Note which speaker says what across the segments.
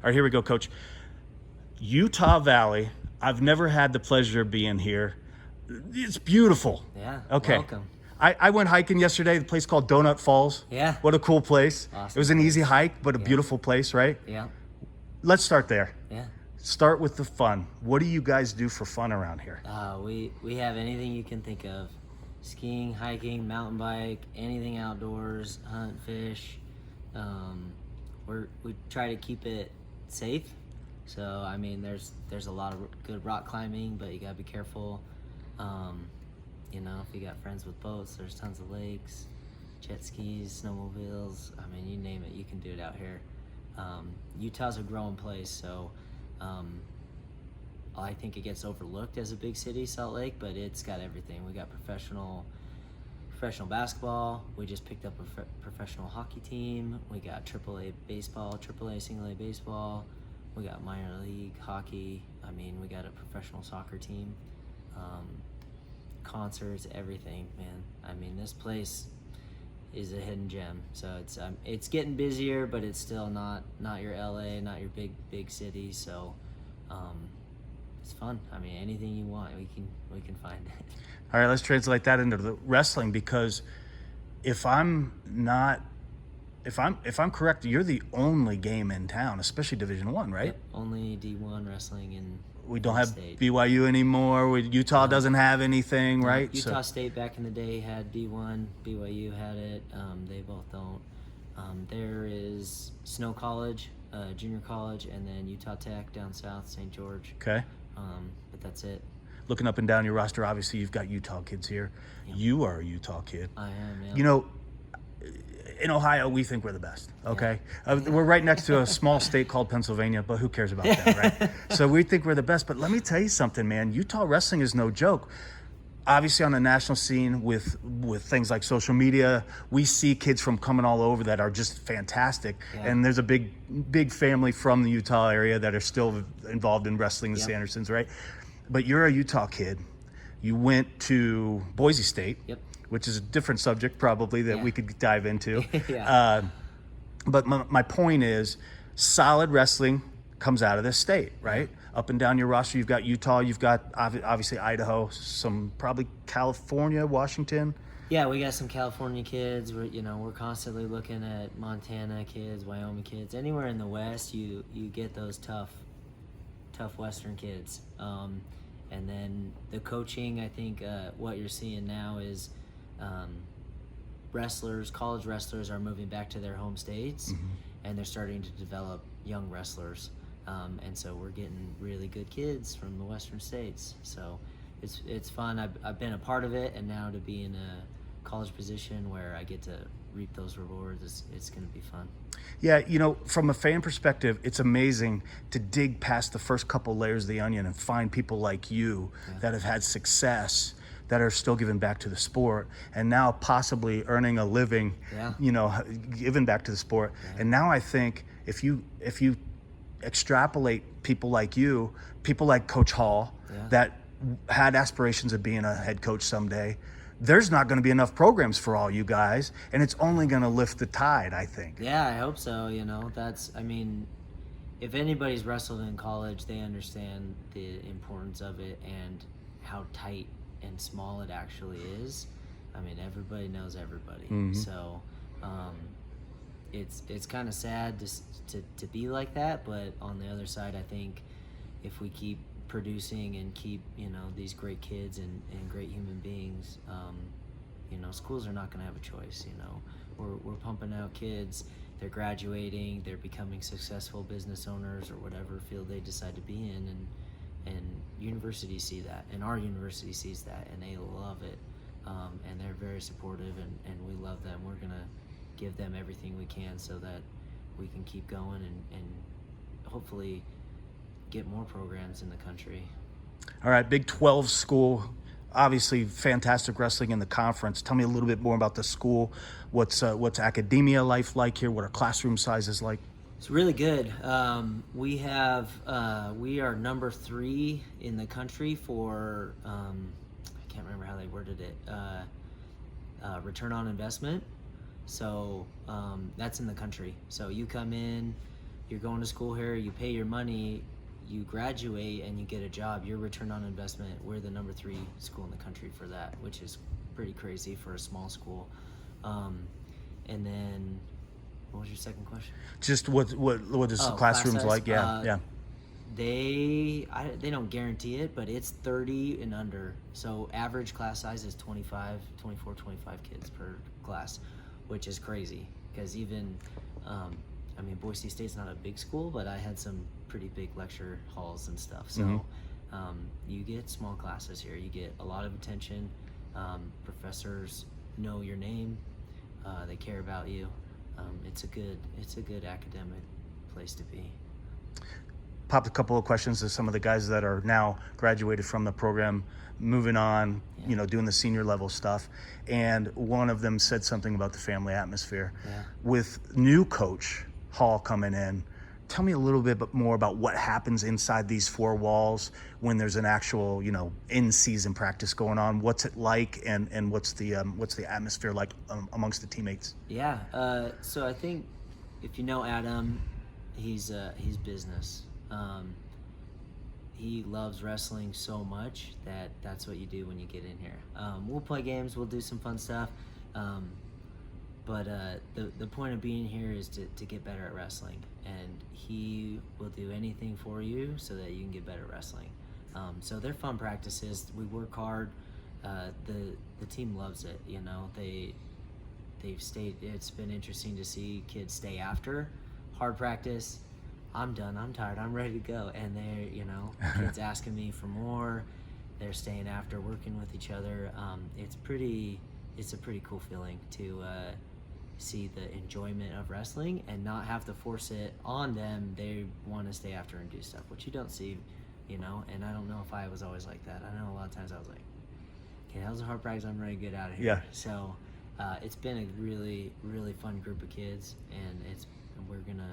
Speaker 1: All right, here we go, Coach. Utah Valley. I've never had the pleasure of being here. It's beautiful.
Speaker 2: Yeah.
Speaker 1: Okay.
Speaker 2: Welcome.
Speaker 1: I went hiking yesterday, the place called Donut Falls.
Speaker 2: Yeah.
Speaker 1: What a cool place.
Speaker 2: Awesome
Speaker 1: It was an
Speaker 2: place.
Speaker 1: easy hike, but a
Speaker 2: Yeah.
Speaker 1: beautiful place, right?
Speaker 2: Yeah.
Speaker 1: Let's start there.
Speaker 2: Yeah.
Speaker 1: Start with the fun. What do you guys do for fun around here?
Speaker 2: We have anything you can think of: skiing, hiking, mountain bike, anything outdoors, hunt, fish. We try to keep it safe. So I mean, there's a lot of good rock climbing, but you gotta be careful. If you got friends with boats, there's tons of lakes, jet skis, snowmobiles. I mean, you name it, you can do it out here. Utah's a growing place, so I think it gets overlooked as a big city, Salt Lake, but it's got everything. We got professional basketball. We just picked up a professional hockey team. We got AAA baseball, AAA single A baseball. We got minor league hockey. I mean, we got a professional soccer team. Concerts, everything, man. I mean, this place is a hidden gem. So it's getting busier, but it's still not your LA, not your big city. So it's fun. I mean, anything you want, we can find it.
Speaker 1: All right, let's translate that into the wrestling, because if I'm correct, you're the only game in town, especially Division I, right?
Speaker 2: Yep, only D1 wrestling in
Speaker 1: We don't have
Speaker 2: state.
Speaker 1: BYU anymore. Utah doesn't have anything, right?
Speaker 2: Utah State back in the day had D1. BYU had it. They both don't. There is Snow College, junior college, and then Utah Tech down south, St. George.
Speaker 1: Okay.
Speaker 2: But that's it.
Speaker 1: Looking up and down your roster, obviously you've got Utah kids here.
Speaker 2: Yep.
Speaker 1: You are a Utah kid.
Speaker 2: I am, yeah.
Speaker 1: You know, in Ohio, we think we're the best, okay? We're right next to a small state called Pennsylvania, but who cares about that, right? So we think we're the best, but let me tell you something, man. Utah wrestling is no joke. Obviously, on the national scene with things like social media, we see kids from coming all over that are just fantastic.
Speaker 2: Yeah.
Speaker 1: And there's a big family from the Utah area that are still involved in wrestling, the
Speaker 2: Yep.
Speaker 1: Sandersons, right? But you're a Utah kid. You went to Boise State.
Speaker 2: Yep.
Speaker 1: Which is a different subject probably that
Speaker 2: Yeah.
Speaker 1: we could dive into.
Speaker 2: Yeah.
Speaker 1: But my point is, solid wrestling comes out of this state, right? Up and down your roster, you've got Utah, you've got obviously Idaho, some probably California, Washington.
Speaker 2: Yeah, we got some California kids. We're constantly looking at Montana kids, Wyoming kids. Anywhere in the West, you get those tough Western kids. And then the coaching, I think what you're seeing now is college wrestlers are moving back to their home states, and they're starting to develop young wrestlers. And so we're getting really good kids from the Western states. So it's fun. I've been a part of it, and now to be in a college position where I get to reap those rewards, it's going to be fun.
Speaker 1: Yeah, from a fan perspective, it's amazing to dig past the first couple layers of the onion and find people like you that have had success, that are still giving back to the sport, and now possibly earning a living, giving back to the sport.
Speaker 2: Yeah.
Speaker 1: And now I think if you extrapolate people like you, people like Coach Hall, that had aspirations of being a head coach someday, there's not going to be enough programs for all you guys, and it's only going to lift the tide, I think.
Speaker 2: Yeah, I hope so. If anybody's wrestled in college, they understand the importance of it and how tight and small it actually is. I mean, everybody knows everybody.
Speaker 1: Mm-hmm.
Speaker 2: So it's kind of sad to be like that, but on the other side, I think if we keep producing and keep these great kids and great human beings, schools are not going to have a choice. We're pumping out kids, they're graduating, they're becoming successful business owners or whatever field they decide to be in, and universities see that, and our university sees that, and they love it, and they're very supportive, and we love them. We're gonna give them everything we can so that we can keep going and hopefully get more programs in the country.
Speaker 1: All right, Big 12 school, obviously fantastic wrestling in the conference. Tell me a little bit more about the school. What's academia life like here? What are classroom sizes like?
Speaker 2: It's really good. We are number 3 in the country for I can't remember how they worded it. Return on investment. So that's in the country. So you come in, you're going to school here, you pay your money, you graduate, and you get a job. Your return on investment, we're the number 3 school in the country for that, which is pretty crazy for a small school. And then, what was your second question?
Speaker 1: Just what is the classrooms
Speaker 2: class
Speaker 1: like?
Speaker 2: size?
Speaker 1: Yeah.
Speaker 2: They don't guarantee it, but it's 30 and under. So average class size is 25 kids per class, which is crazy because even, Boise State's not a big school, but I had some pretty big lecture halls and stuff. So you get small classes here. You get a lot of attention. Professors know your name. They care about you. It's a good academic place to be.
Speaker 1: Popped a couple of questions to some of the guys that are now graduated from the program, moving on, doing the senior level stuff. And one of them said something about the family atmosphere.
Speaker 2: Yeah.
Speaker 1: With new coach Hall coming in, tell me a little bit more about what happens inside these 4 walls when there's an actual, in-season practice going on. What's it like, and what's the atmosphere like amongst the teammates?
Speaker 2: Yeah. So I think if you know Adam, he's business. He loves wrestling so much that's what you do when you get in here. We'll play games, we'll do some fun stuff, but the point of being here is to get better at wrestling, and he will do anything for you so that you can get better at wrestling. So they're fun practices. We work hard. The team loves it. They've stayed. It's been interesting to see kids stay after hard practice. I'm done, I'm tired, I'm ready to go. And they're, kids asking me for more. They're staying after, working with each other. It's a pretty cool feeling to see the enjoyment of wrestling and not have to force it on them. They want to stay after and do stuff, which you don't see, and I don't know if I was always like that. I know a lot of times I was like, okay, that was a hard practice, I'm ready to get out of here.
Speaker 1: Yeah.
Speaker 2: So it's been a really, really fun group of kids, and I think we're gonna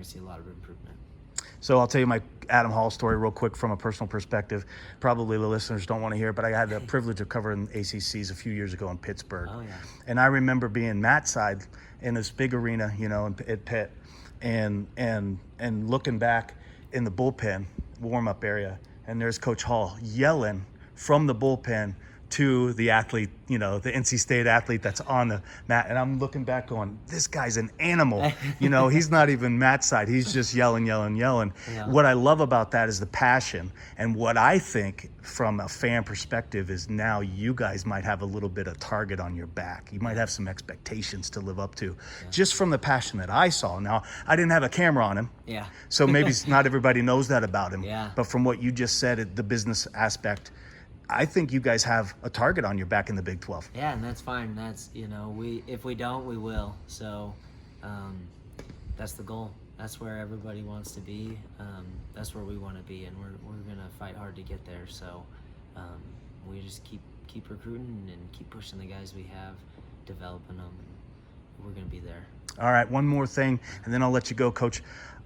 Speaker 2: see a lot of improvement.
Speaker 1: So I'll tell you my Adam Hall story real quick from a personal perspective. Probably the listeners don't want to hear it, but I had the privilege of covering ACCs a few years ago in Pittsburgh.
Speaker 2: Oh, yeah.
Speaker 1: And I remember being mat side in this big arena, at Pitt, and looking back in the bullpen warm-up area, and there's Coach Hall yelling from the bullpen to the athlete, the NC State athlete that's on the mat. And I'm looking back going, this guy's an animal. He's not even mat side. He's just yelling. Yeah. What I love about that is the passion. And what I think from a fan perspective is now you guys might have a little bit of target on your back. You might have some expectations to live up to just from the passion that I saw. Now, I didn't have a camera on him.
Speaker 2: Yeah.
Speaker 1: So maybe not everybody knows that about him.
Speaker 2: Yeah.
Speaker 1: But from what you just said, the business aspect, I think you guys have a target on your back in the Big 12.
Speaker 2: Yeah, and that's fine. That's, if we don't, we will. So that's the goal. That's where everybody wants to be. That's where we want to be, and we're going to fight hard to get there. So we just keep recruiting and keep pushing the guys we have, developing them, and we're going to be there.
Speaker 1: All right, one more thing, and then I'll let you go, Coach.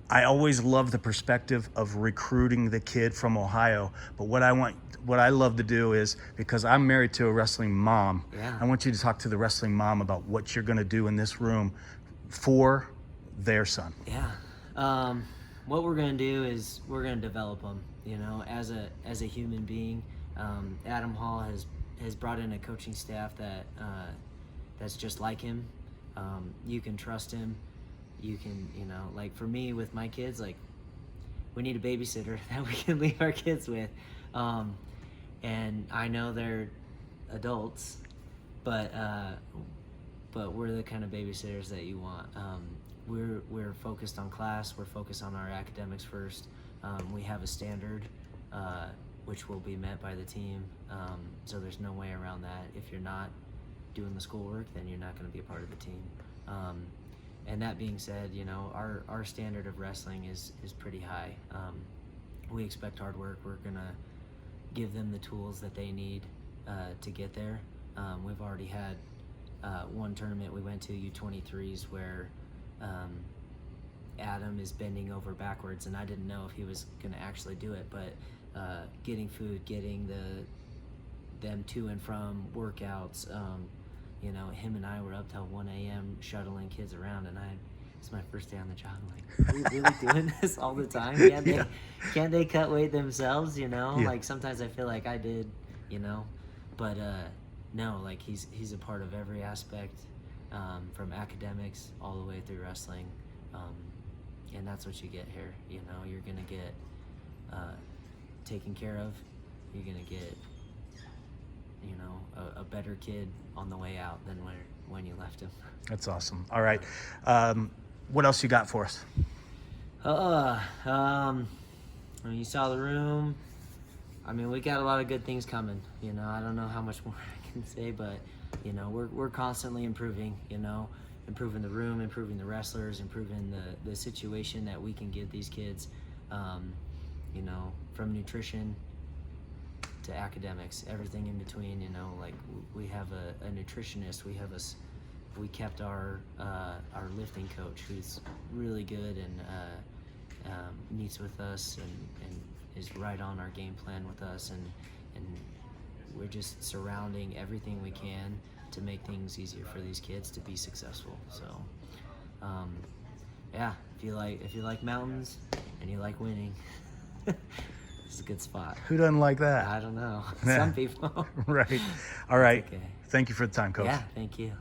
Speaker 1: I always love the perspective of recruiting the kid from Ohio, but what I love to do is, because I'm married to a wrestling mom, I want you to talk to the wrestling mom about what you're going to do in this room for their son.
Speaker 2: Yeah. What we're going to do is we're going to develop them, as a human being. Adam Hall has brought in a coaching staff that's just like him. You can trust him. You can, like for me with my kids, like we need a babysitter that we can leave our kids with. And I know they're adults, but we're the kind of babysitters that you want. We're focused on class. We're focused on our academics first. We have a standard, which will be met by the team. So there's no way around that. If you're not doing the schoolwork, then you're not going to be a part of the team. And that being said, our standard of wrestling is pretty high. We expect hard work. We're going to give them the tools that they need to get there. We've already had one tournament we went to, U23s, where Adam is bending over backwards, and I didn't know if he was going to actually do it, but getting food, getting them to and from workouts, him and I were up till 1 a.m. shuttling kids around, and I it's my first day on the job. I'm like, are we really doing this all the time? Can't they cut weight themselves? You know,
Speaker 1: Yeah.
Speaker 2: like sometimes I feel like I did, you know, but no, like he's a part of every aspect, from academics all the way through wrestling, and that's what you get here. You know, you're gonna get taken care of. You're gonna get, you know, a better kid on the way out than when you left him.
Speaker 1: That's awesome. All right. What else you got for us?
Speaker 2: When you saw the room, I mean, we got a lot of good things coming. You know, I don't know how much more I can say, but you know, we're constantly improving. You know, improving the room, improving the wrestlers, improving the situation that we can give these kids. You know, from nutrition to academics, everything in between. You know, like we have a nutritionist. We kept our lifting coach, who's really good and meets with us and is right on our game plan with us, and we're just surrounding everything we can to make things easier for these kids to be successful. So, yeah, if you like mountains and you like winning, it's a good spot.
Speaker 1: Who doesn't like that?
Speaker 2: I don't know.
Speaker 1: Yeah.
Speaker 2: Some people.
Speaker 1: Right. All right.
Speaker 2: Okay.
Speaker 1: Thank you for the time, Coach.
Speaker 2: Yeah, thank you.